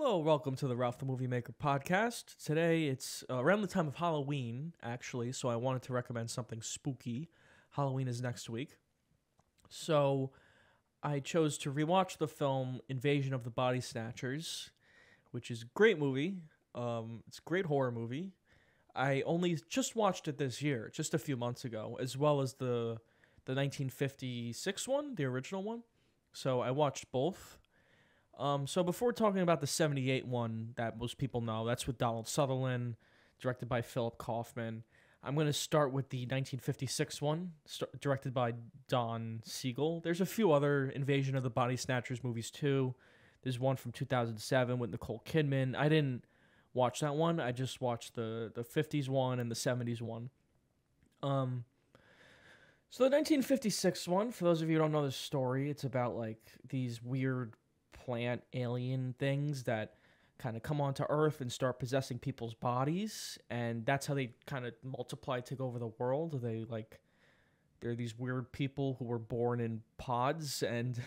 Hello, welcome to the Ralphthemoviemaker podcast. Today it's around the time of Halloween, actually, so I wanted to recommend something spooky. Halloween is next week. So I chose to rewatch the film Invasion of the Body Snatchers, which is a great movie. It's a great horror movie. I only just watched it this year, just a few months ago, as well as the 1956 one, the original one. So I watched both. So before talking about the 78 one that most people know, that's with Donald Sutherland, directed by Philip Kaufman. I'm going to start with the 1956 one, directed by Don Siegel. There's a few other Invasion of the Body Snatchers movies too. There's one from 2007 with Nicole Kidman. I didn't watch that one. I just watched the 50s one and the 70s one. So the 1956 one, for those of you who don't know the story, it's about like these weird plant alien things that kind of come onto Earth and start possessing people's bodies, and that's how they kind of multiply, take over the world. They're these weird people who were born in pods, and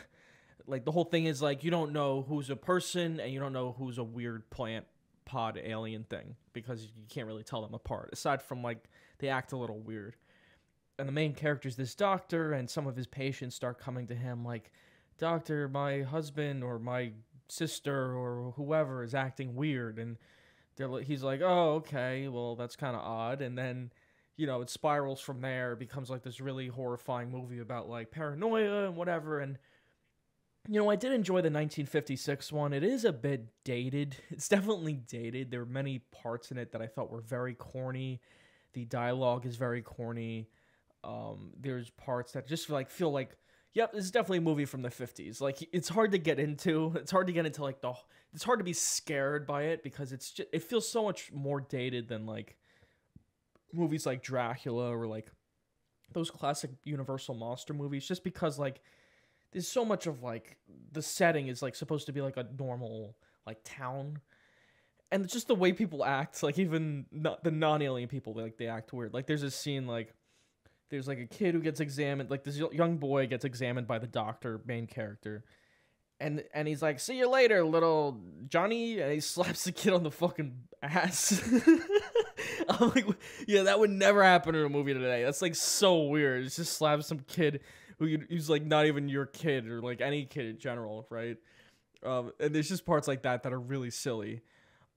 like the whole thing is like you don't know who's a person and you don't know who's a weird plant pod alien thing because you can't really tell them apart, aside from like they act a little weird. And the main character is this doctor, and some of his patients start coming to him like, "Doctor, my husband or my sister or whoever is acting weird," and he's like, "Oh, okay, well, that's kind of odd." And then, it spirals from there. It becomes like this really horrifying movie about like paranoia and whatever. And I did enjoy the 1956 one. It is a bit dated. It's definitely dated. There were many parts in it that I felt were very corny. The dialogue is very corny. There's parts that just feel like, yep, this is definitely a movie from the 50s. Like, it's hard to get into. It's hard to get into, it's hard to be scared by it because it feels so much more dated than, like, movies like Dracula or, like, those classic Universal monster movies. Just because, like, there's so much of, like, the setting is, like, supposed to be, like, a normal, like, town. And just the way people act, like, even the non-alien people, like, they act weird. Like, there's a scene, like, there's like a kid who gets examined, like this young boy gets examined by the doctor, main character, and he's like, "See you later, little Johnny," and he slaps the kid on the fucking ass. I'm like, yeah, that would never happen in a movie today. That's like so weird. It's just slap some kid who's like not even your kid or like any kid in general, right? And there's just parts like that are really silly.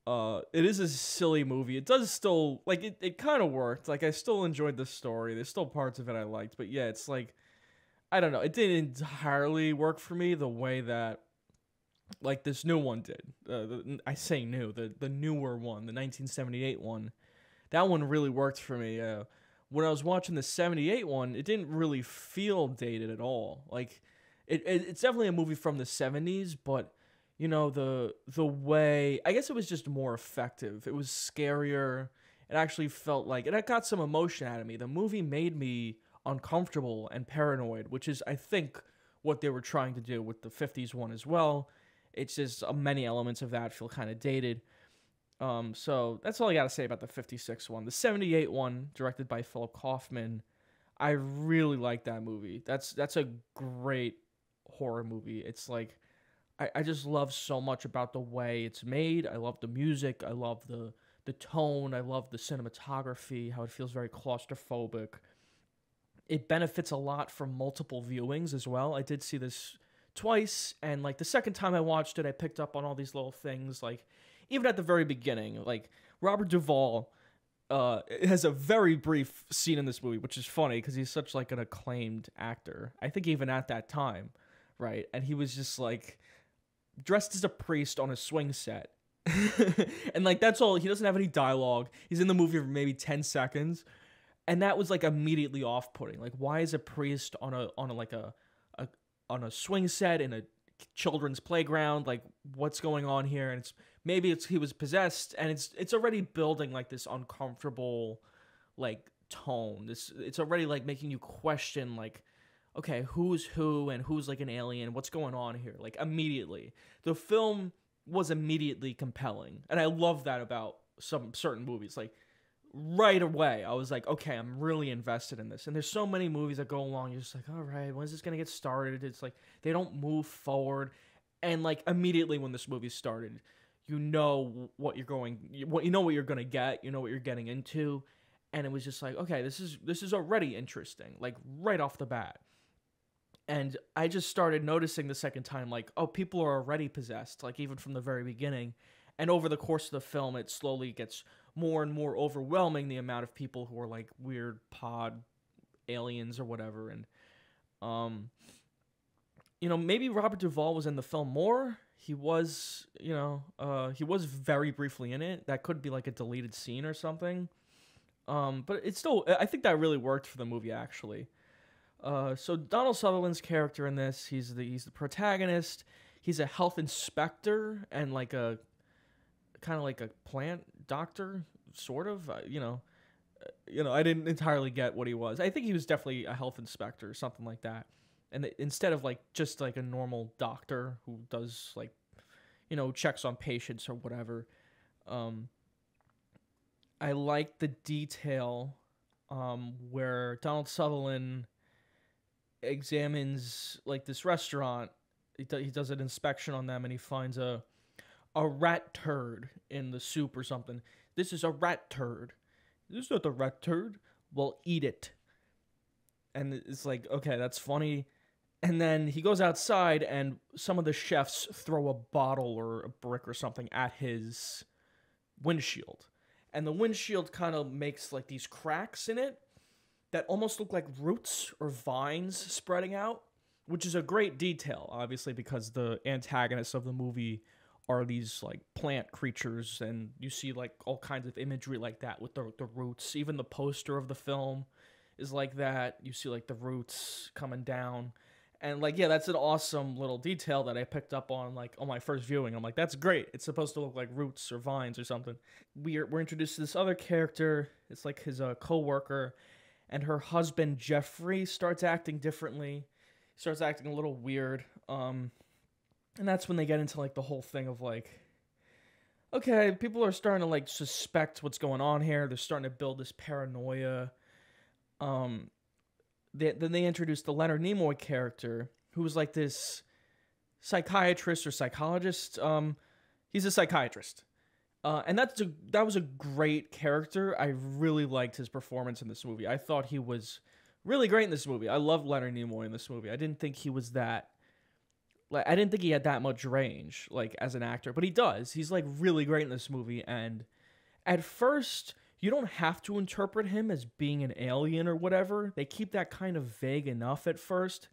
It is a silly movie. It does still, like, it kind of worked. Like, I still enjoyed the story. There's still parts of it I liked. But, yeah, it's like, I don't know. It didn't entirely work for me the way that, like, this new one did. I say new. The newer one, the 1978 one. That one really worked for me. When I was watching the 78 one, it didn't really feel dated at all. Like, it's definitely a movie from the 70s, but the way, I guess it was just more effective. It was scarier. It actually felt like, and it got some emotion out of me. The movie made me uncomfortable and paranoid, which is, I think, what they were trying to do with the 50s one as well. It's just many elements of that feel kind of dated. So that's all I got to say about the 56 one. The 78 one, directed by Philip Kaufman, I really like that movie. That's a great horror movie. It's like, I just love so much about the way it's made. I love the music. I love the tone. I love the cinematography, how it feels very claustrophobic. It benefits a lot from multiple viewings as well. I did see this twice, and like the second time I watched it, I picked up on all these little things. Like, even at the very beginning, like Robert Duvall has a very brief scene in this movie, which is funny because he's such like an acclaimed actor. I think even at that time, right? And he was just like dressed as a priest on a swing set. And like that's all. He doesn't have any dialogue. He's in the movie for maybe 10 seconds. And that was like immediately off-putting. Like, why is a priest on a swing set in a children's playground? Like, what's going on here? And he was possessed, and it's already building like this uncomfortable like tone. It's already like making you question like, okay, who's who and who's like an alien? What's going on here? Like, immediately. The film was immediately compelling. And I love that about some certain movies. Like, right away, I was like, okay, I'm really invested in this. And there's so many movies that go along, you're just like, all right, when's this going to get started? It's like, they don't move forward. And like, immediately when this movie started, you know what you're going, what you know what you're gonna get, you know what you're getting into, and it was just like, okay, this is already interesting, like right off the bat. And I just started noticing the second time, like, oh, people are already possessed, like even from the very beginning. And over the course of the film, it slowly gets more and more overwhelming, the amount of people who are like weird pod aliens or whatever. And maybe Robert Duvall was in the film more. He was, he was very briefly in it. That could be like a deleted scene or something. But it's still, I think that really worked for the movie, actually. So Donald Sutherland's character in this, he's the protagonist. He's a health inspector and like a kind of like a plant doctor, sort of. I didn't entirely get what he was. I think he was definitely a health inspector, something like that. And instead of like just like a normal doctor who does like, checks on patients or whatever. I like the detail where Donald Sutherland examines like this restaurant. He does an inspection on them, and he finds a rat turd in the soup or something. This is a rat turd. This is not the rat turd. Well, eat it. And it's like, okay, that's funny. And then he goes outside, and some of the chefs throw a bottle or a brick or something at his windshield. And the windshield kind of makes like these cracks in it that almost look like roots or vines spreading out, which is a great detail, obviously, because the antagonists of the movie are these like plant creatures, and you see like all kinds of imagery like that with the roots. Even the poster of the film is like that. You see like the roots coming down. And like, yeah, that's an awesome little detail that I picked up on like on my first viewing. I'm like, that's great. It's supposed to look like roots or vines or something. We're introduced to this other character. It's like his co-worker, and her husband Jeffrey starts acting differently. He starts acting a little weird. And that's when they get into like the whole thing of like, okay, people are starting to like suspect what's going on here. They're starting to build this paranoia. Then they introduced the Leonard Nimoy character, who was like this psychiatrist or psychologist. He's a psychiatrist. And that was a great character. I really liked his performance in this movie. I thought he was really great in this movie. I loved Leonard Nimoy in this movie. I didn't think he was that... Like, I didn't think he had that much range, like, as an actor. But he does. He's, like, really great in this movie. And at first... you don't have to interpret him as being an alien or whatever. They keep that kind of vague enough at first.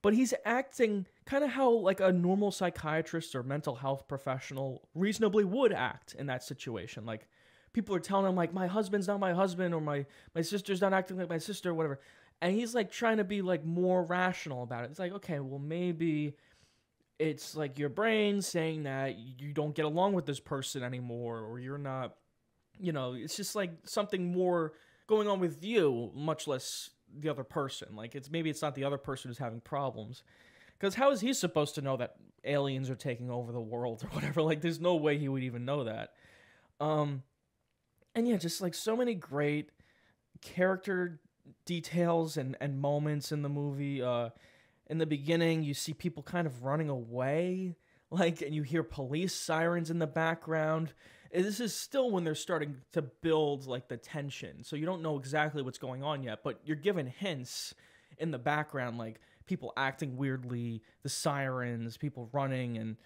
But he's acting kind of how like a normal psychiatrist or mental health professional reasonably would act in that situation. Like people are telling him like, my husband's not my husband, or my sister's not acting like my sister or whatever. And he's like trying to be like more rational about it. It's like, okay, well maybe it's like your brain saying that you don't get along with this person anymore, or you're not... it's just like something more going on with you, much less the other person. Like maybe it's not the other person who's having problems. Because how is he supposed to know that aliens are taking over the world or whatever? Like there's no way he would even know that. And yeah, just like so many great character details and moments in the movie. In the beginning, you see people kind of running away, like, and you hear police sirens in the background. This is still when they're starting to build like the tension, so you don't know exactly what's going on yet, but you're given hints in the background, like people acting weirdly, the sirens, people running. And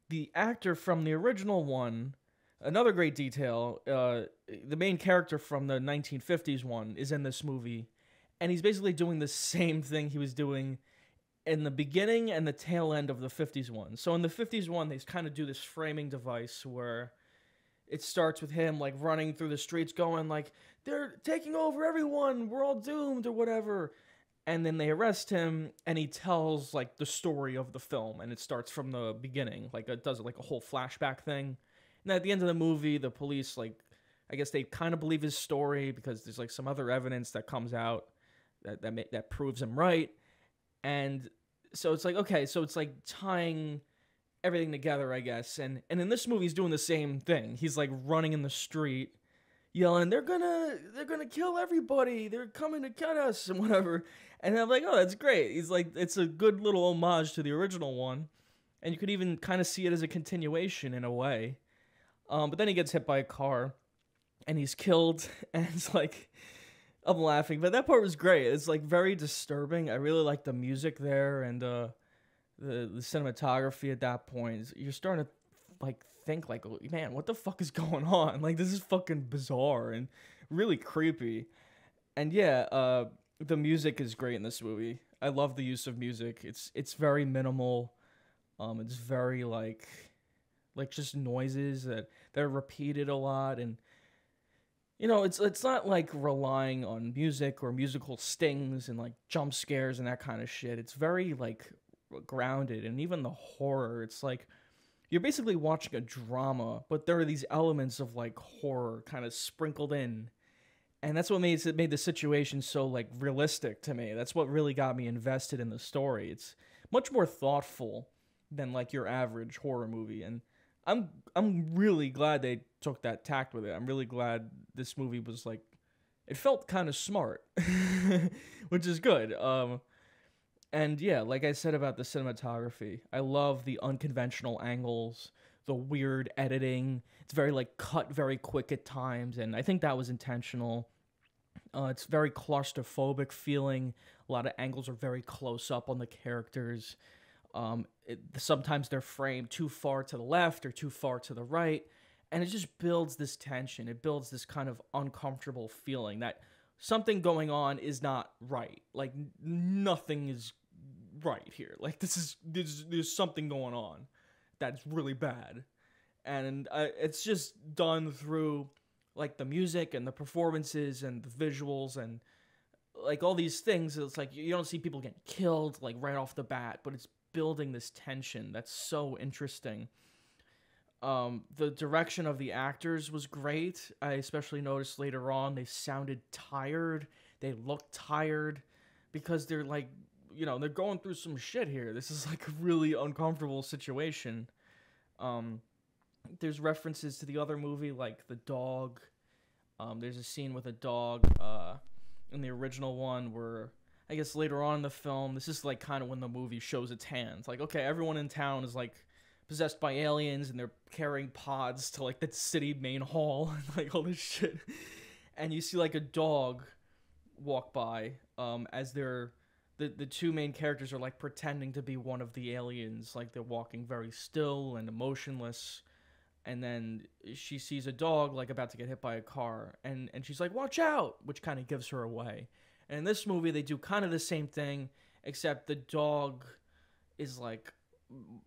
the actor from the original one, another great detail, the main character from the 1950s one is in this movie, and he's basically doing the same thing he was doing in the beginning and the tail end of the 50s one. So in the 50s one, they kind of do this framing device where it starts with him like running through the streets going like, they're taking over everyone, we're all doomed or whatever. And then they arrest him, and he tells like the story of the film, and it starts from the beginning. Like it does like a whole flashback thing. And at the end of the movie, the police, like, I guess they kind of believe his story because there's like some other evidence that comes out that proves him right. And so it's like, okay, so it's like tying everything together, I guess. And in this movie, he's doing the same thing. He's like running in the street, yelling, they're gonna kill everybody, they're coming to cut us and whatever. And I'm like, oh, that's great. He's like, it's a good little homage to the original one, and you could even kind of see it as a continuation in a way. But then he gets hit by a car, and he's killed, and it's like, I'm laughing, but that part was great. It's like very disturbing. I really like the music there, and the cinematography at that point. You're starting to like think like, oh, man, what the fuck is going on? Like, this is fucking bizarre and really creepy. And yeah, the music is great in this movie. I love the use of music. It's very minimal. It's very like just noises that are repeated a lot, and it's not like relying on music or musical stings and like jump scares and that kind of shit. It's very like grounded, and even the horror, it's like you're basically watching a drama, but there are these elements of like horror kind of sprinkled in. And that's what made the situation so like realistic to me. That's what really got me invested in the story. It's much more thoughtful than like your average horror movie, and I'm really glad they took that tact with it. I'm really glad this movie was like, it felt kind of smart, which is good. And yeah, like I said about the cinematography, I love the unconventional angles, the weird editing. It's very like cut very quick at times, and I think that was intentional. It's very claustrophobic feeling. A lot of angles are very close up on the characters. Sometimes they're framed too far to the left or too far to the right, and it just builds this tension. It builds this kind of uncomfortable feeling that something going on is not right. Like, nothing is right here. Like, there's something going on that's really bad, and it's just done through like the music and the performances and the visuals and like all these things. It's like you don't see people get killed like right off the bat, but it's building this tension that's so interesting. The direction of the actors was great. I especially noticed later on they sounded tired. They looked tired because they're like, they're going through some shit here. This is like a really uncomfortable situation. There's references to the other movie, like the dog. There's a scene with a dog in the original one where I guess later on in the film, this is like kind of when the movie shows its hands. Like, okay, everyone in town is like possessed by aliens, and they're carrying pods to like the city main hall and like all this shit. And you see like a dog walk by as the two main characters are like pretending to be one of the aliens. Like, they're walking very still and emotionless. And then she sees a dog like about to get hit by a car, and she's like, watch out, which kind of gives her away. And in this movie, they do kind of the same thing, except the dog is like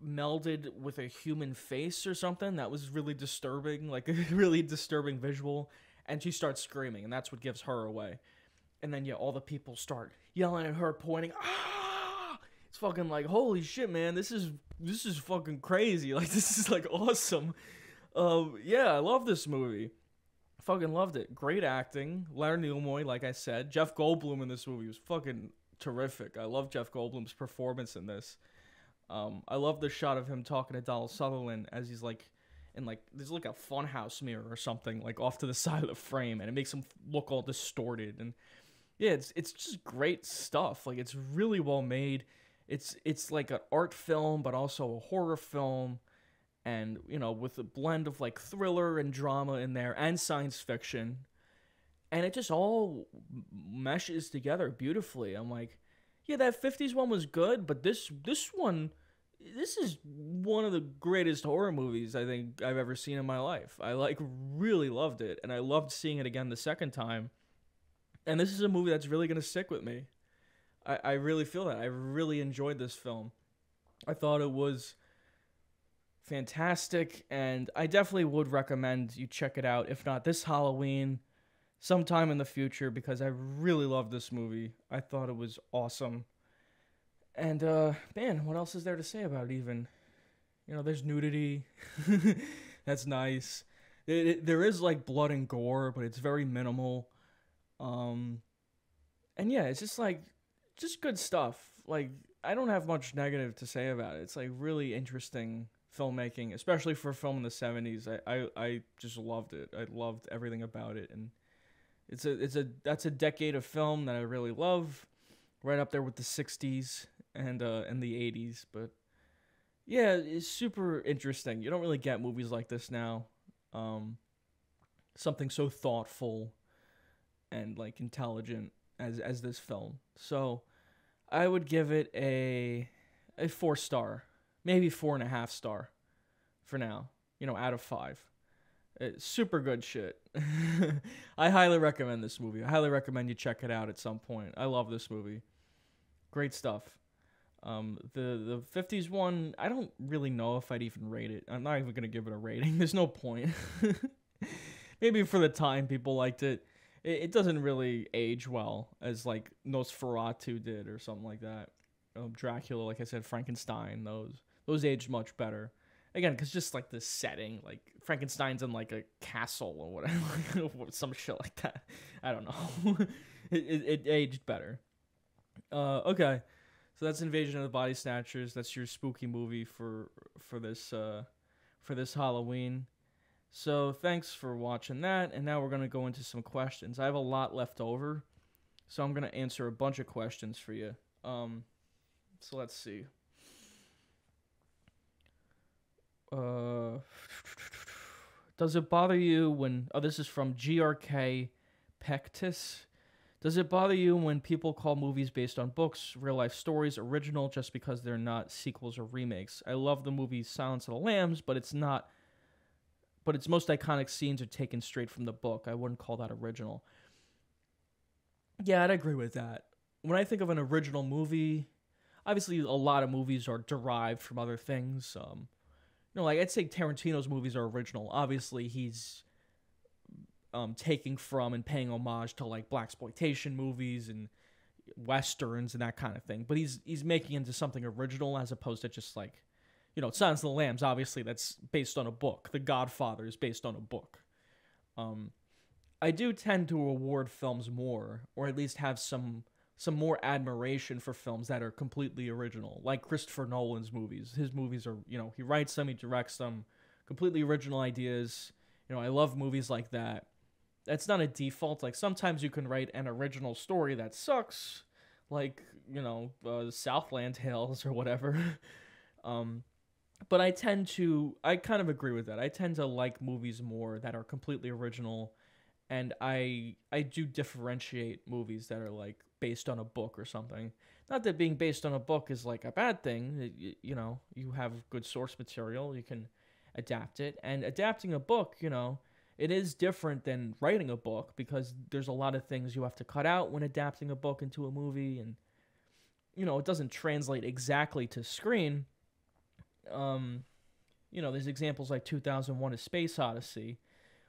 melded with a human face or something. That was really disturbing, like a really disturbing visual. And she starts screaming, and that's what gives her away. And then, yeah, all the people start yelling at her, pointing, ah! It's fucking like, holy shit, man, this is fucking crazy. Like, this is like awesome. Yeah, I love this movie. Fucking loved it. Great acting. Leonard Nimoy, like I said. Jeff Goldblum in this movie was fucking terrific. I love Jeff Goldblum's performance in this. I love the shot of him talking to Donald Sutherland as he's like in like, there's like a funhouse mirror or something like off to the side of the frame, and it makes him look all distorted. And yeah, it's just great stuff. Like, it's really well made. It's like an art film, but also a horror film. And, with a blend of, like, thriller and drama in there and science fiction. And it just all meshes together beautifully. I'm like, yeah, that 50s one was good, but this is one of the greatest horror movies I think I've ever seen in my life. I, like, really loved it, and I loved seeing it again the second time. And this is a movie that's really going to stick with me. I really feel that. I really enjoyed this film. I thought it was fantastic, and I definitely would recommend you check it out, if not this Halloween, sometime in the future, because I really love this movie. I thought it was awesome. And, man, what else is there to say about it even? There's nudity. That's nice. There is, like, blood and gore, but it's very minimal. And, yeah, it's just, like, just good stuff. Like, I don't have much negative to say about it. It's, like, really interesting filmmaking, especially for a film in the 70s. I just loved it. I loved everything about it, and that's a decade of film that I really love, right up there with the 60s and the 80s. But yeah, it's super interesting. You don't really get movies like this now. something so thoughtful and like intelligent as this film. So I would give it a 4-star, maybe 4.5-star for now. Out of 5. It's super good shit. I highly recommend this movie. I highly recommend you check it out at some point. I love this movie. Great stuff. The 50s one, I don't really know if I'd even rate it. I'm not even gonna give it a rating. There's no point. Maybe for the time people liked it. It doesn't really age well as like Nosferatu did or something like that. Dracula, like I said, Frankenstein, those aged much better. Again, because just like the setting, like Frankenstein's in like a castle or whatever, some shit like that. I don't know. it aged better. Okay, so that's Invasion of the Body Snatchers. That's your spooky movie for this Halloween. So thanks for watching that, and now we're gonna go into some questions. I have a lot left over, so I'm gonna answer a bunch of questions for you. So let's see. Does it bother you when... Oh, this is from GRK Pectus. Does it bother you when people call movies based on books, real-life stories, original just because they're not sequels or remakes? I love the movie Silence of the Lambs, but its most iconic scenes are taken straight from the book. I wouldn't call that original. Yeah, I'd agree with that. When I think of an original movie, obviously a lot of movies are derived from other things. Like I'd say Tarantino's movies are original. Obviously, he's taking from and paying homage to like blaxploitation movies and westerns and that kind of thing. But he's making into something original as opposed to just like, Silence of the Lambs. Obviously, that's based on a book. The Godfather is based on a book. I do tend to award films more, or at least have some more admiration for films that are completely original, like Christopher Nolan's movies. His movies are, he writes them, he directs them, completely original ideas. I love movies like that. That's not a default. Like, sometimes you can write an original story that sucks, like, Southland Tales or whatever. But I kind of agree with that. I tend to like movies more that are completely original, and I do differentiate movies that are, like, based on a book or something. Not that being based on a book is like a bad thing. You have good source material, you can adapt it. And adapting a book, it is different than writing a book because there's a lot of things you have to cut out when adapting a book into a movie, and it doesn't translate exactly to screen. There's examples like 2001: A Space Odyssey,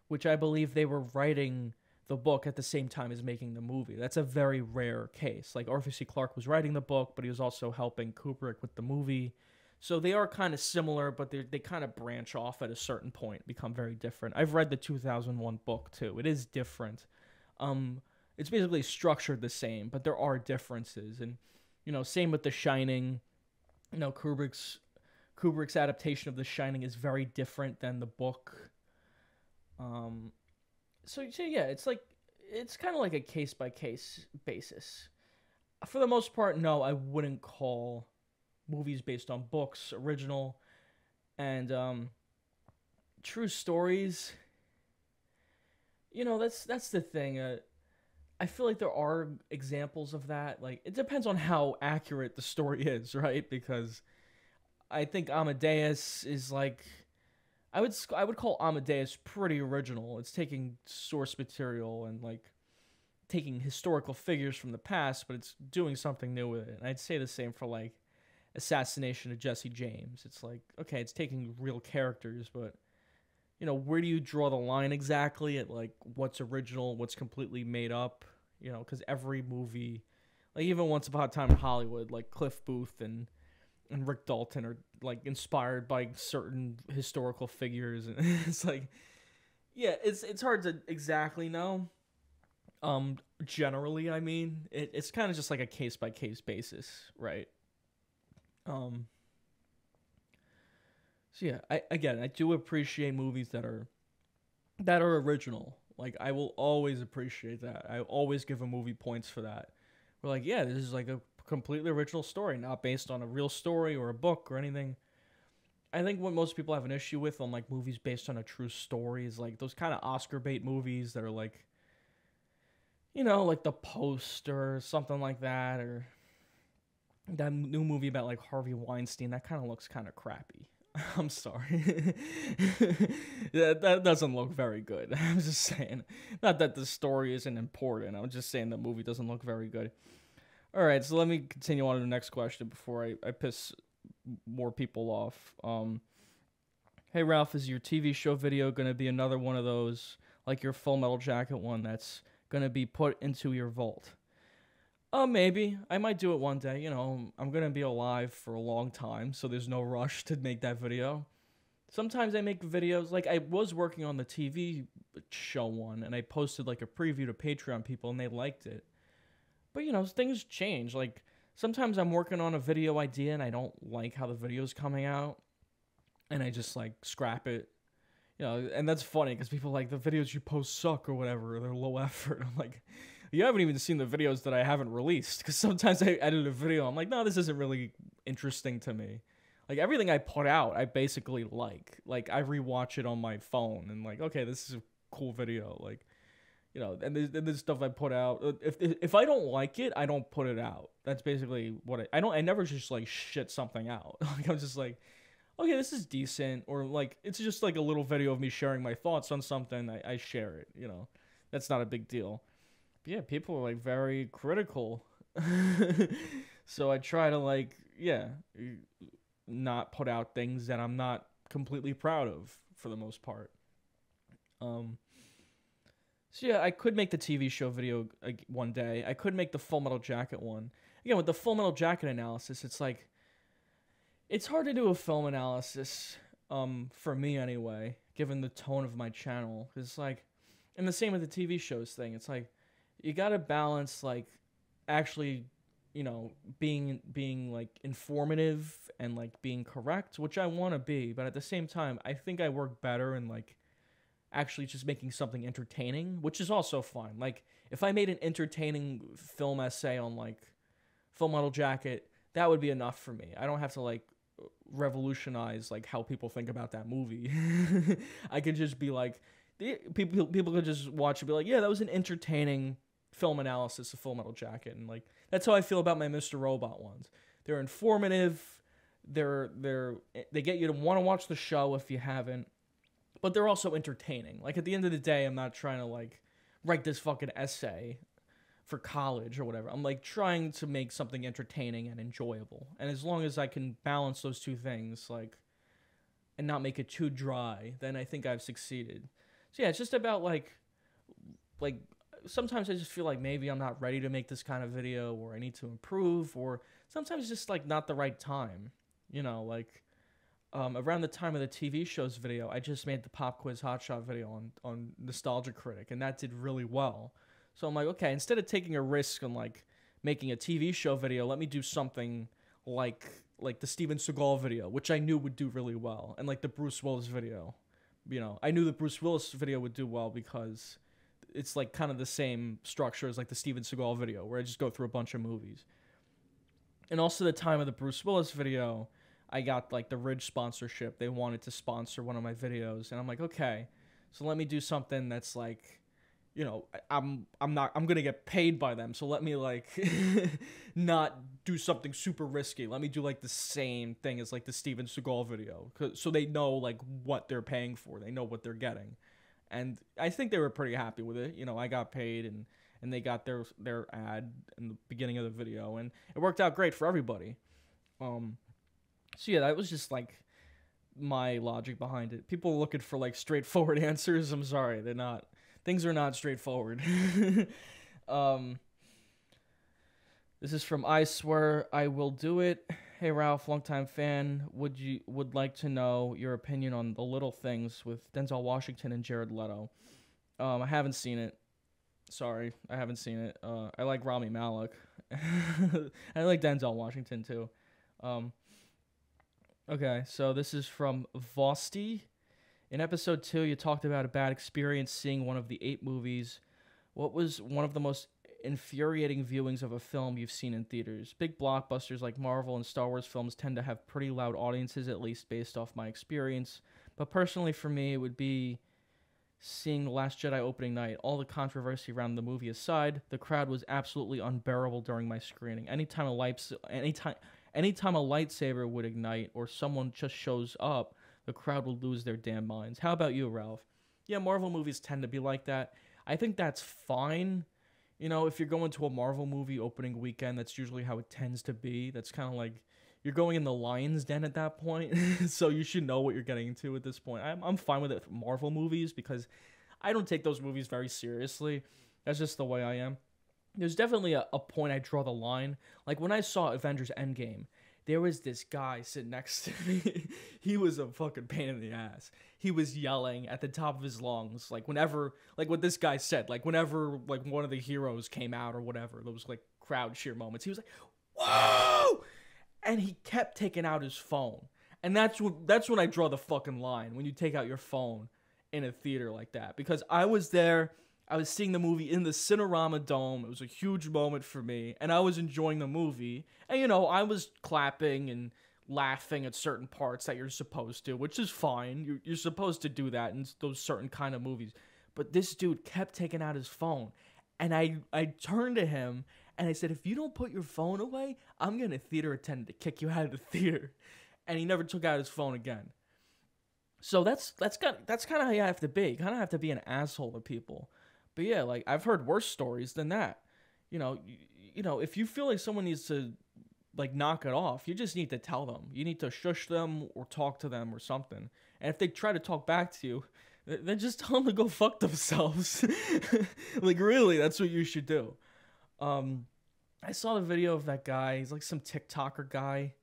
which I believe they were writing the book at the same time as making the movie. That's a very rare case. Like, Arthur C. Clarke was writing the book, but he was also helping Kubrick with the movie. So they are kind of similar, but they kind of branch off at a certain point, become very different. I've read the 2001 book, too. It is different. It's basically structured the same, but there are differences. And, same with The Shining. Kubrick's adaptation of The Shining is very different than the book. So yeah, it's kind of like a case-by-case basis. For the most part, no, I wouldn't call movies based on books original. And true stories, that's the thing. I feel like there are examples of that. Like, it depends on how accurate the story is, right? Because I think Amadeus is like... I would call Amadeus pretty original. It's taking source material and, like, taking historical figures from the past, but it's doing something new with it. And I'd say the same for, like, Assassination of Jesse James. It's like, okay, it's taking real characters, but, where do you draw the line exactly at, like, what's original, what's completely made up? Because every movie, like, even Once Upon a Time in Hollywood, like, Cliff Booth and Rick Dalton are, like, inspired by certain historical figures, and it's like, yeah, it's hard to exactly know. Generally, I mean, it's kind of just like a case by case basis, right? So yeah, I do appreciate movies that are original. Like, I will always appreciate that. I always give a movie points for that. We're like, yeah, this is like a completely original story, not based on a real story or a book or anything. I think what most people have an issue with on like movies based on a true story is like those kind of Oscar bait movies that are like, like The Post or something like that, or that new movie about like Harvey Weinstein. That kind of looks kind of crappy. I'm sorry. that doesn't look very good. I'm just saying. Not that the story isn't important. I'm just saying the movie doesn't look very good. All right, so let me continue on to the next question before I piss more people off. Hey, Ralph, is your TV show video going to be another one of those, like your Full Metal Jacket one, that's going to be put into your vault? Maybe. I might do it one day. I'm going to be alive for a long time, so there's no rush to make that video. Sometimes I make videos, like I was working on the TV show one, and I posted like a preview to Patreon people, and they liked it. But, things change. Like, sometimes I'm working on a video idea, and I don't like how the video's coming out, and I just, like, scrap it. And that's funny, because people like, the videos you post suck or whatever, or they're low effort. I'm like, you haven't even seen the videos that I haven't released, because sometimes I edit a video, I'm like, no, this isn't really interesting to me. Like, everything I put out, I basically like. Like, I rewatch it on my phone, and like, okay, this is a cool video, like, and there's stuff I put out. If I don't like it, I don't put it out. That's basically what I never just like shit something out. Like, I'm just like, okay, this is decent, or like it's just like a little video of me sharing my thoughts on something. I share it. That's not a big deal. But yeah, people are like very critical, so I try to like not put out things that I'm not completely proud of for the most part. So yeah, I could make the TV show video one day. I could make the Full Metal Jacket one. Again, with the Full Metal Jacket analysis, it's like, it's hard to do a film analysis, for me anyway, given the tone of my channel. It's like, and the same with the TV shows thing. It's like, you gotta balance like, actually, being like informative and like being correct, which I want to be, but at the same time, I think I work better in like, actually just making something entertaining, which is also fun. Like, if I made an entertaining film essay on, like, Full Metal Jacket, that would be enough for me. I don't have to, like, revolutionize, like, how people think about that movie. I could just be like, people could just watch and be like, yeah, that was an entertaining film analysis of Full Metal Jacket. And, like, that's how I feel about my Mr. Robot ones. They're informative. They get you to want to watch the show if you haven't. But they're also entertaining. Like, at the end of the day, I'm not trying to, like, write this fucking essay for college or whatever. I'm, like, trying to make something entertaining and enjoyable. And as long as I can balance those two things, like, and not make it too dry, then I think I've succeeded. So, yeah, it's just about, like, sometimes I just feel like maybe I'm not ready to make this kind of video, or I need to improve, or sometimes it's just, like, not the right time. Like... around the time of the TV shows video, I just made the Pop Quiz Hotshot video on Nostalgia Critic, and that did really well. So I'm like, okay, instead of taking a risk on like making a TV show video, let me do something like the Steven Seagal video, which I knew would do really well, and like the Bruce Willis video. I knew the Bruce Willis video would do well because it's like kind of the same structure as like the Steven Seagal video, where I just go through a bunch of movies. And also the time of the Bruce Willis video, I got like the Ridge sponsorship. They wanted to sponsor one of my videos, and I'm like, okay, so let me do something that's like, I'm gonna get paid by them, so let me like not do something super risky. Let me do like the same thing as like the Steven Seagal video, so they know like what they're paying for. They know what they're getting, and I think they were pretty happy with it. I got paid, and they got their ad in the beginning of the video, and it worked out great for everybody. So yeah, that was just like my logic behind it. People are looking for like straightforward answers. I'm sorry, they're not. Things are not straightforward. This is from I Swear I Will Do It. Hey Ralph, longtime fan. Would like to know your opinion on The Little Things with Denzel Washington and Jared Leto. I haven't seen it. Sorry, I haven't seen it. I like Rami Malek. I like Denzel Washington too. Okay, so this is from Vosti. In episode 2, you talked about a bad experience seeing one of the Ape movies. What was one of the most infuriating viewings of a film you've seen in theaters. Big blockbusters like Marvel and Star Wars films tend to have pretty loud audiences, at least based off my experience. But personally for me, it would be seeing The Last Jedi opening night. All the controversy around the movie aside, the crowd was absolutely unbearable during my screening. Anytime a lightsaber would ignite or someone just shows up, the crowd would lose their damn minds. How about you, Ralph? Yeah, Marvel movies tend to be like that. I think that's fine. You know, if you're going to a Marvel movie opening weekend, that's usually how it tends to be. That's kind of like you're going in the lion's den at that point, so you should know what you're getting into at this point. I'm fine with it for Marvel movies because I don't take those movies very seriously. That's just the way I am. There's definitely a point I draw the line. Like when I saw Avengers Endgame, there was this guy sitting next to me. He was a fucking pain in the ass. He was yelling at the top of his lungs, like whenever, like what this guy said, like whenever like one of the heroes came out or whatever, those like crowd cheer moments. He was like, "Whoa!" And he kept taking out his phone. And that's when I draw the fucking line, when you take out your phone in a theater like that. Because I was there, I was seeing the movie in the Cinerama Dome. It was a huge moment for me, and I was enjoying the movie. And, you know, I was clapping and laughing at certain parts that you're supposed to, which is fine. You're supposed to do that in those certain kind of movies. But this dude kept taking out his phone. And I turned to him, and I said, if you don't put your phone away, I'm going to theater attendant to kick you out of the theater. And he never took out his phone again. So that's kind of how you have to be. You kind of have to be an asshole to people. But yeah, like I've heard worse stories than that. You know, if you feel like someone needs to like knock it off, you just need to tell them. You need to shush them or talk to them or something. And if they try to talk back to you, then just tell them to go fuck themselves. Like really, that's what you should do. I saw the video of that guy. He's like some TikToker guy.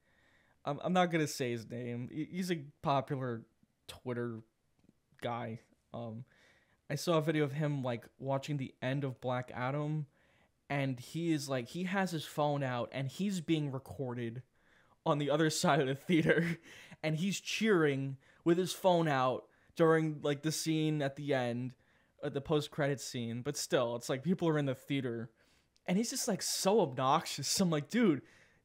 I'm not gonna say his name. He's a popular Twitter guy. I saw a video of him like watching the end of Black Adam, and he has his phone out and he's being recorded on the other side of the theater, and he's cheering with his phone out during like the scene at the end, the post-credit scene. But still, it's like people are in the theater, and he's just like so obnoxious. I'm like, dude,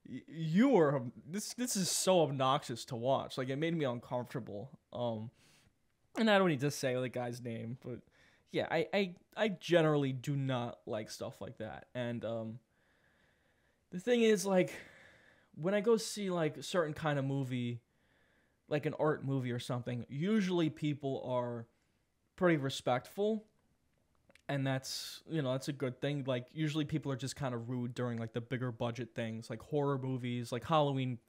this is so obnoxious to watch. Like it made me uncomfortable. And I don't need to say the guy's name, but yeah, I generally do not like stuff like that. And the thing is, like, when I go see like a certain kind of movie, like an art movie or something, usually people are pretty respectful, and that's a good thing. Like usually people are just kind of rude during like the bigger budget things, like horror movies, like Halloween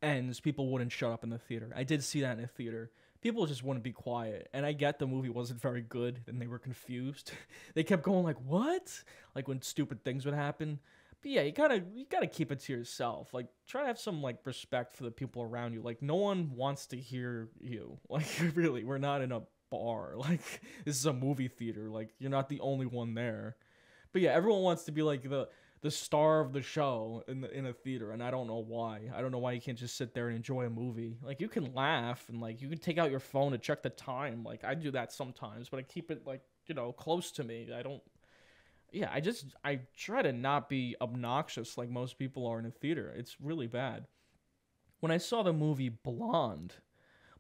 Ends. People wouldn't shut up in the theater. I did see that in a theater. People just wouldn't be quiet. And I get the movie wasn't very good and they were confused. They kept going like, what? Like when stupid things would happen. But yeah, you gotta keep it to yourself. Like try to have some like respect for the people around you. Like no one wants to hear you. Like really, we're not in a bar. Like this is a movie theater. Like you're not the only one there. But yeah, everyone wants to be like the star of the show in a theater, and I don't know why. I don't know why you can't just sit there and enjoy a movie. Like you can laugh and like you can take out your phone to check the time. Like I do that sometimes, but I keep it like, close to me. I try to not be obnoxious like most people are in a theater. It's really bad. When I saw the movie Blonde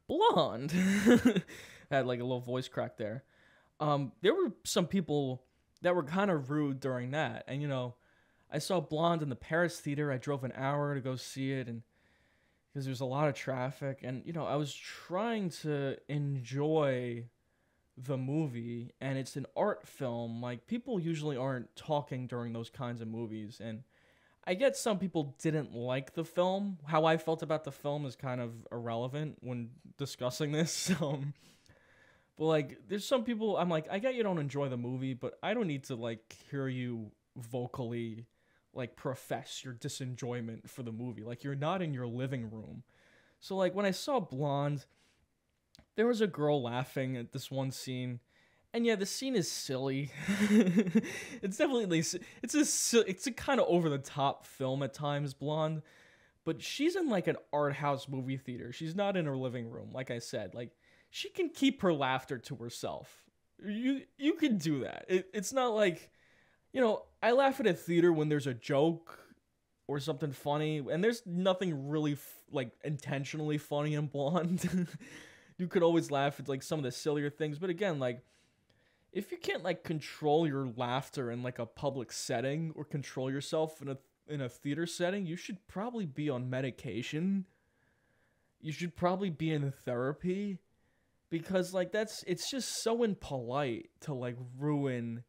I had like a little voice crack there. There were some people that were kind of rude during that, and I saw Blonde in the Paris theater. I drove an hour to go see it, and because there's a lot of traffic, and I was trying to enjoy the movie, and it's an art film. Like people usually aren't talking during those kinds of movies, and I get some people didn't like the film. How I felt about the film is kind of irrelevant when discussing this. But like, there's some people I'm like, I get you don't enjoy the movie, but I don't need to like hear you vocally like profess your disenjoyment for the movie. Like you're not in your living room. So like when I saw Blonde, there was a girl laughing at this one scene, and yeah, the scene is silly. It's definitely it's a kind of over the top film at times, Blonde, but she's in like an art house movie theater. She's not in her living room, like I said. Like she can keep her laughter to herself. You can do that. It's not like I laugh at a theater when there's a joke or something funny, and there's nothing really like intentionally funny in Blonde. You could always laugh at like some of the sillier things, but again, like if you can't like control your laughter in like a public setting or control yourself in a theater setting, you should probably be on medication. You should probably be in therapy because like it's just so impolite to like ruin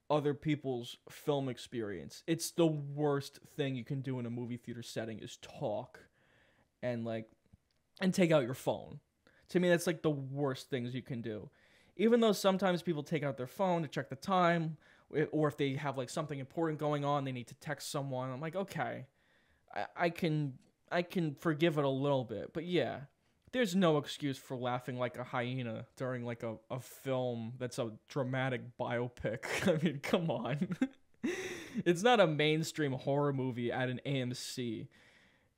other people's film experience. It's the worst thing you can do in a movie theater setting is talk and like and take out your phone. To me, that's like the worst things you can do. Even though sometimes people take out their phone to check the time, or if they have like something important going on, they need to text someone. I'm like, okay, I can forgive it a little bit, but yeah, there's no excuse for laughing like a hyena during like a film that's a dramatic biopic. I mean, come on. It's not a mainstream horror movie at an AMC.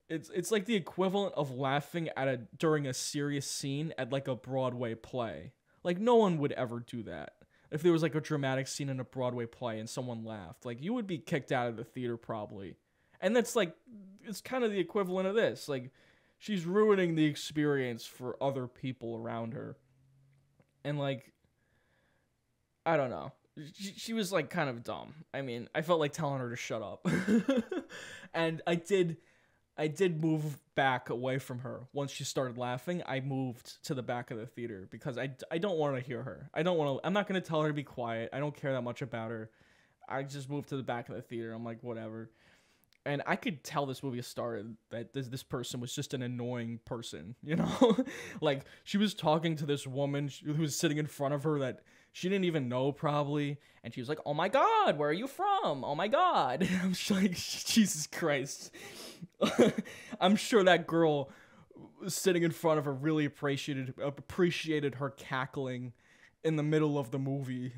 It's like the equivalent of laughing during a serious scene at like a Broadway play. Like no one would ever do that. If there was like a dramatic scene in a Broadway play and someone laughed, like you would be kicked out of the theater probably. And that's like it's kind of the equivalent of this. Like she's ruining the experience for other people around her. And like I don't know. She was like kind of dumb. I mean, I felt like telling her to shut up. And I did move back away from her. Once she started laughing, I moved to the back of the theater because I don't want to hear her. I'm not going to tell her to be quiet. I don't care that much about her. I just moved to the back of the theater. I'm like, whatever. And I could tell this movie started that this person was just an annoying person, you know? Like, she was talking to this woman who was sitting in front of her that she didn't even know probably. And she was like, oh my God, where are you from? Oh my God. I'm just like, Jesus Christ. I'm sure that girl sitting in front of her really appreciated her cackling in the middle of the movie.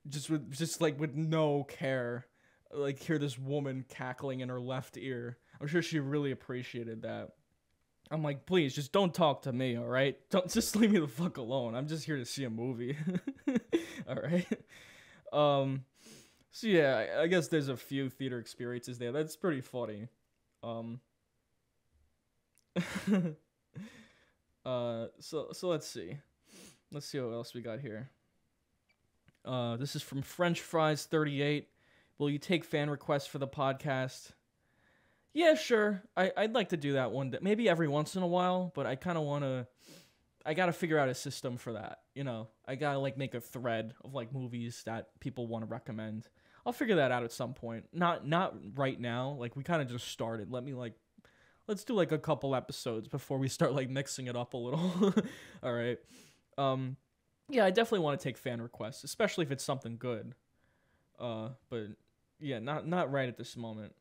Just with no care. Like hear this woman cackling in her left ear. I'm sure she really appreciated that. I'm like, please, just don't talk to me, all right? Don't just leave me the fuck alone. I'm just here to see a movie. All right. So yeah, I guess there's a few theater experiences there. That's pretty funny. So let's see. Let's see what else we got here. This is from French Fries 38. Will you take fan requests for the podcast? Yeah, sure. I'd like to do that one day. Maybe every once in a while, but I kind of want to... I got to figure out a system for that, you know? I got to, like, make a thread of, like, movies that people want to recommend. I'll figure that out at some point. Not right now. Like, we kind of just started. Let's do, like, a couple episodes before we start, like, mixing it up a little. All right. Yeah, I definitely want to take fan requests, especially if it's something good. But... yeah, not right at this moment.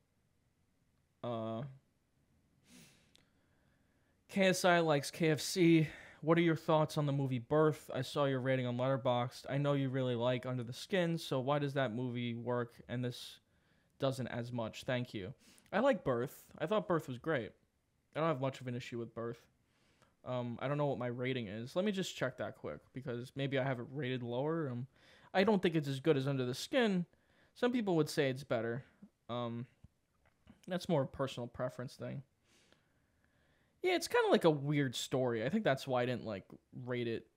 KSI likes KFC. What are your thoughts on the movie Birth? I saw your rating on Letterboxd. I know you really like Under the Skin, so why does that movie work and this doesn't as much? Thank you. I like Birth. I thought Birth was great. I don't have much of an issue with Birth. I don't know what my rating is. Let me just check that quick because maybe I have it rated lower. I don't think it's as good as Under the Skin. Some people would say it's better. That's more a personal preference thing. Yeah, it's kind of like a weird story. I think that's why I didn't like rate it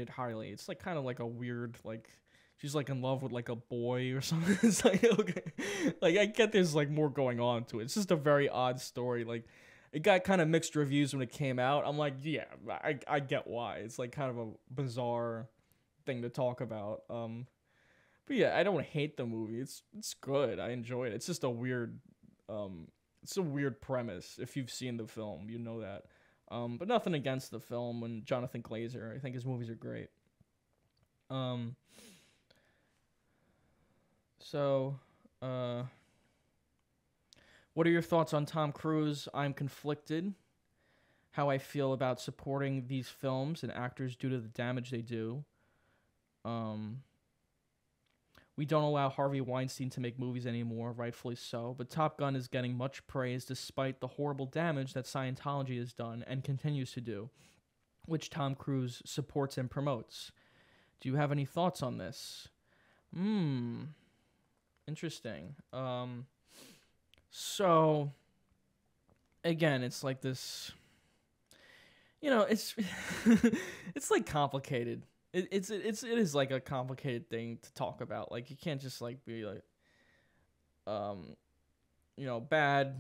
highly. It's like kind of like a weird like she's like in love with like a boy or something. It's like okay, like I get there's like more going on to it. It's just a very odd story. Like it got kind of mixed reviews when it came out. I'm like, yeah, I get why. It's like kind of a bizarre thing to talk about. But yeah, I don't hate the movie. It's good. I enjoy it. It's just a weird premise. If you've seen the film, you know that. But nothing against the film and Jonathan Glazer. I think his movies are great. What are your thoughts on Tom Cruise? I'm conflicted. How I feel about supporting these films and actors due to the damage they do. We don't allow Harvey Weinstein to make movies anymore, rightfully so, but Top Gun is getting much praise despite the horrible damage that Scientology has done and continues to do, which Tom Cruise supports and promotes. Do you have any thoughts on this? Interesting. So again, it's like this. It's it's like complicated. It is like a complicated thing to talk about. Like you can't just like be like, bad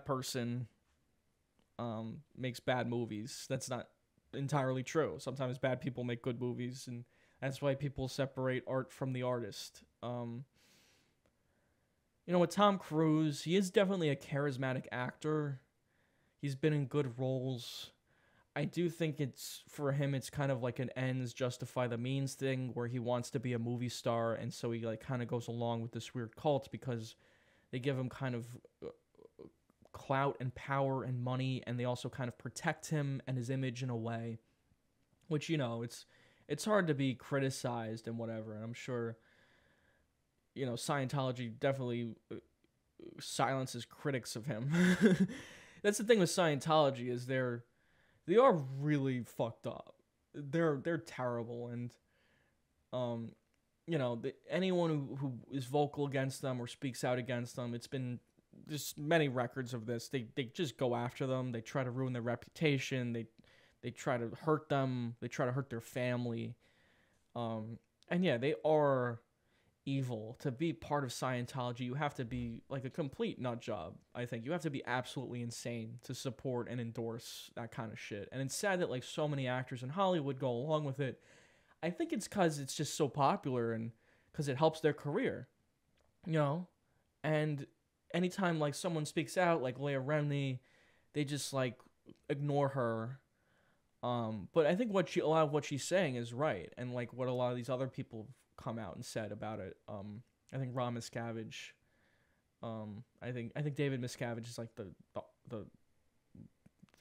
person makes bad movies. That's not entirely true. Sometimes bad people make good movies, and that's why people separate art from the artist. With Tom Cruise, he is definitely a charismatic actor. He's been in good roles. I do think for him, it's kind of like an ends justify the means thing where he wants to be a movie star, and so he like kind of goes along with this weird cult because they give him kind of clout and power and money, and they also kind of protect him and his image in a way, which it's hard to be criticized and whatever. And I'm sure Scientology definitely silences critics of him. That's the thing with Scientology is they are really fucked up. They're terrible, and anyone who is vocal against them or speaks out against them, it's been there's many records of this. They just go after them. They try to ruin their reputation. They try to hurt them. They try to hurt their family. And yeah, they are evil. To be part of Scientology, you have to be like a complete nut job. I think you have to be absolutely insane to support and endorse that kind of shit. And it's sad that like so many actors in Hollywood go along with it. I think it's because it's just so popular and because it helps their career, and anytime like someone speaks out like Leah Remini, they just like ignore her. But I think a lot of what she's saying is right, and like what a lot of these other people have come out and said about it. I think Ron Miscavige. I think David Miscavige is like the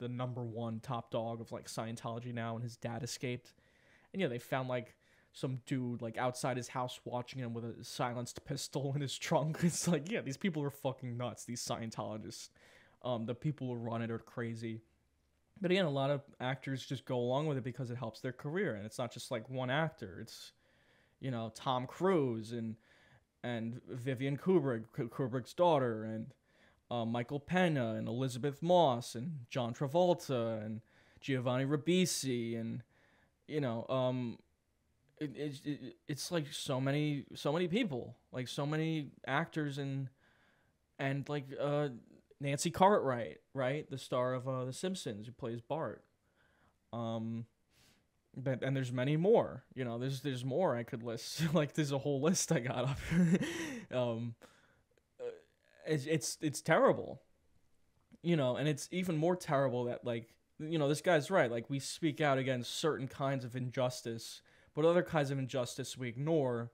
number one top dog of like Scientology now, and his dad escaped. And yeah, they found like some dude like outside his house watching him with a silenced pistol in his trunk. It's like, yeah, these people are fucking nuts, these Scientologists. The people who run it are crazy. But again, a lot of actors just go along with it because it helps their career. And it's not just like one actor. It's, Tom Cruise and Vivian Kubrick's daughter, and Michael Pena and Elizabeth Moss and John Travolta and Giovanni Ribisi and, it's like so many people, like so many actors and like Nancy Cartwright, right, the star of The Simpsons, who plays Bart. But and there's many more. There's more I could list. Like there's a whole list I got up. It's terrible. And it's even more terrible that like this guy's right. Like we speak out against certain kinds of injustice. But other kinds of injustice we ignore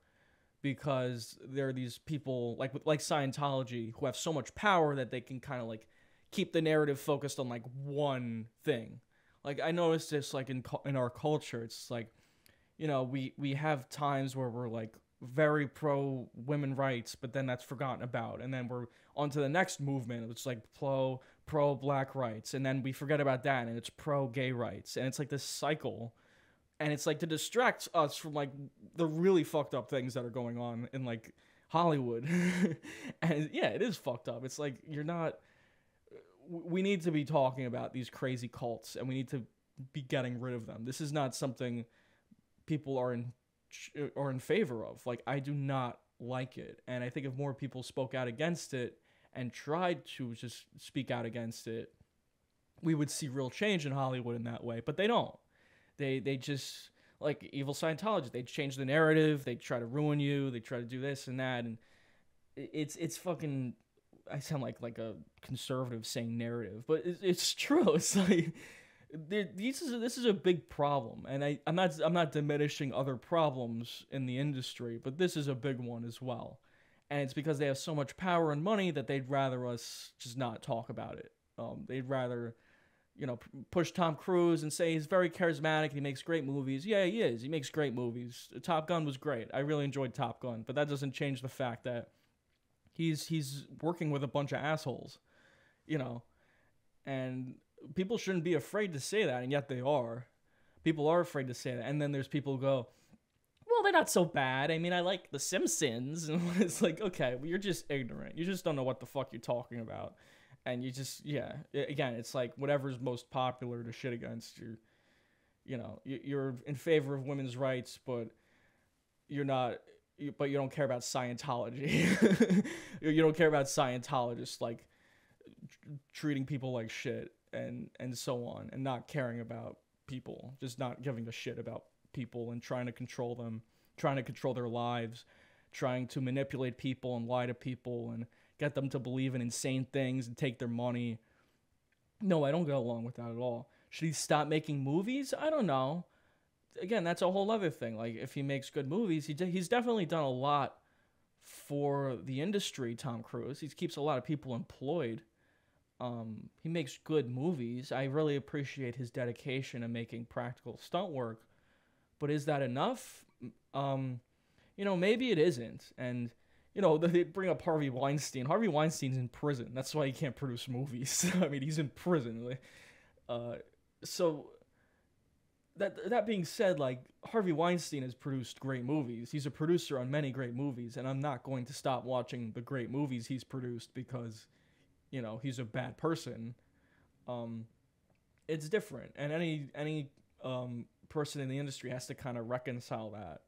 because there are these people like Scientology who have so much power that they can kind of like keep the narrative focused on like one thing. Like I noticed this like in our culture. It's like, we have times where we're like very pro women rights, but then that's forgotten about, and then we're on to the next movement. It's like pro black rights, and then we forget about that, and it's pro gay rights, and it's like this cycle. And it's like to distract us from like the really fucked up things that are going on in like Hollywood. And yeah, it is fucked up. It's like we need to be talking about these crazy cults, and we need to be getting rid of them. This is not something people are in favor of. Like I do not like it. And I think if more people spoke out against it and tried to just speak out against it, we would see real change in Hollywood in that way. But they don't. They just, like evil Scientology, they change the narrative, they try to ruin you, they try to do this and that, and it's fucking, I sound like a conservative saying narrative, but it's true. It's like, this is a big problem, and I'm not diminishing other problems in the industry, but this is a big one as well. And it's because they have so much power and money that they'd rather us just not talk about it. They'd rather push Tom Cruise and say he's very charismatic, he makes great movies. Yeah, he is. He makes great movies. Top Gun was great. I really enjoyed Top Gun, but that doesn't change the fact that he's working with a bunch of assholes, and people shouldn't be afraid to say that, and yet they are. People are afraid to say that, and then there's people who go, well, they're not so bad. I mean, I like The Simpsons. And it's like, okay, well, you're just ignorant. You just don't know what the fuck you're talking about. And you just, yeah. Again, it's like whatever's most popular to shit against. You're in favor of women's rights, but you're not, but you don't care about Scientology. You don't care about Scientologists, like, treating people like shit and so on, and not caring about people, just not giving a shit about people and trying to control them, trying to control their lives, trying to manipulate people and lie to people and get them to believe in insane things and take their money. No, I don't go along with that at all. Should he stop making movies? I don't know. Again, that's a whole other thing. Like, if he makes good movies, he's definitely done a lot for the industry, Tom Cruise. He keeps a lot of people employed. He makes good movies. I really appreciate his dedication in making practical stunt work. But is that enough? Maybe it isn't. And, they bring up Harvey Weinstein. Harvey Weinstein's in prison. That's why he can't produce movies. I mean, he's in prison. So that being said, like, Harvey Weinstein has produced great movies. He's a producer on many great movies, and I'm not going to stop watching the great movies he's produced because he's a bad person. It's different, and any person in the industry has to kind of reconcile that.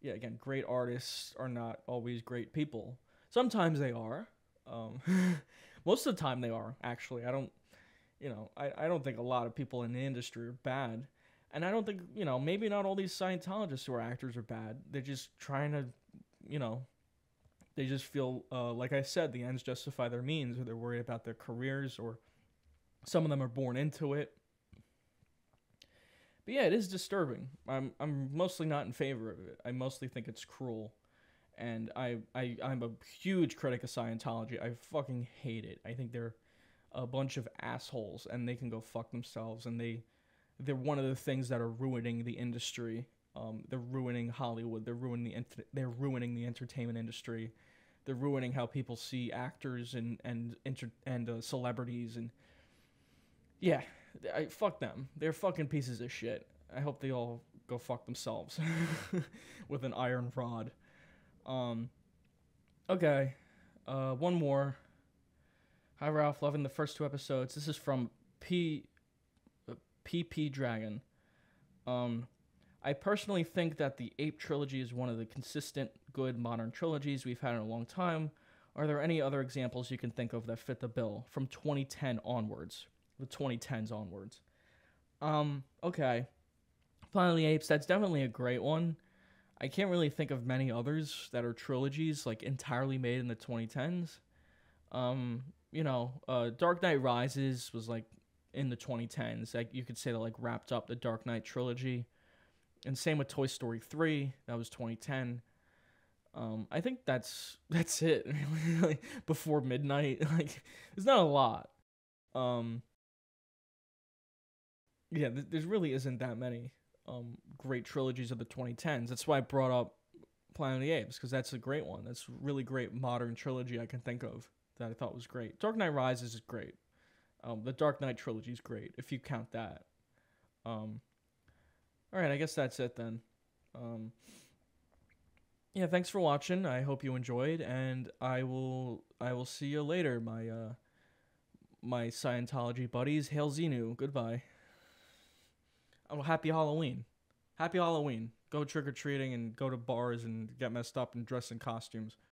Again, great artists are not always great people. Sometimes they are. Most of the time they are, actually. I don't think a lot of people in the industry are bad. And I don't think, maybe not all these Scientologists who are actors are bad. They're just trying to, they just feel, like I said, the ends justify their means, or they're worried about their careers, or some of them are born into it. But yeah, it is disturbing. I'm mostly not in favor of it. I mostly think it's cruel. And I'm a huge critic of Scientology. I fucking hate it. I think they're a bunch of assholes, and they can go fuck themselves. And they're one of the things that are ruining the industry. They're ruining Hollywood. They're ruining the entertainment industry. They're ruining how people see actors and celebrities. And yeah, fuck them. They're fucking pieces of shit. I hope they all go fuck themselves with an iron rod. Okay. One more. Hi, Ralph. Loving the first 2 episodes. This is from PP Dragon. I personally think that the Ape Trilogy is one of the consistent, good modern trilogies we've had in a long time. Are there any other examples you can think of that fit the bill from 2010 onwards? The 2010s onwards. Okay. Planet of the Apes, that's definitely a great one. I can't really think of many others that are trilogies, like, entirely made in the 2010s. Dark Knight Rises was, like, in the 2010s. Like, you could say that, like, wrapped up the Dark Knight trilogy. And same with Toy Story 3. That was 2010. I think that's it. Like, Before Midnight. Like, there's not a lot. There really isn't that many great trilogies of the 2010s. That's why I brought up Planet of the Apes, because that's a great one. That's a really great modern trilogy I can think of that I thought was great. Dark Knight Rises is great. The Dark Knight trilogy is great, if you count that. Alright, I guess that's it then. Thanks for watching. I hope you enjoyed, and I will see you later, my Scientology buddies. Hail Xenu. Goodbye. Oh, happy Halloween. Happy Halloween. Go trick-or-treating and go to bars and get messed up and dress in costumes.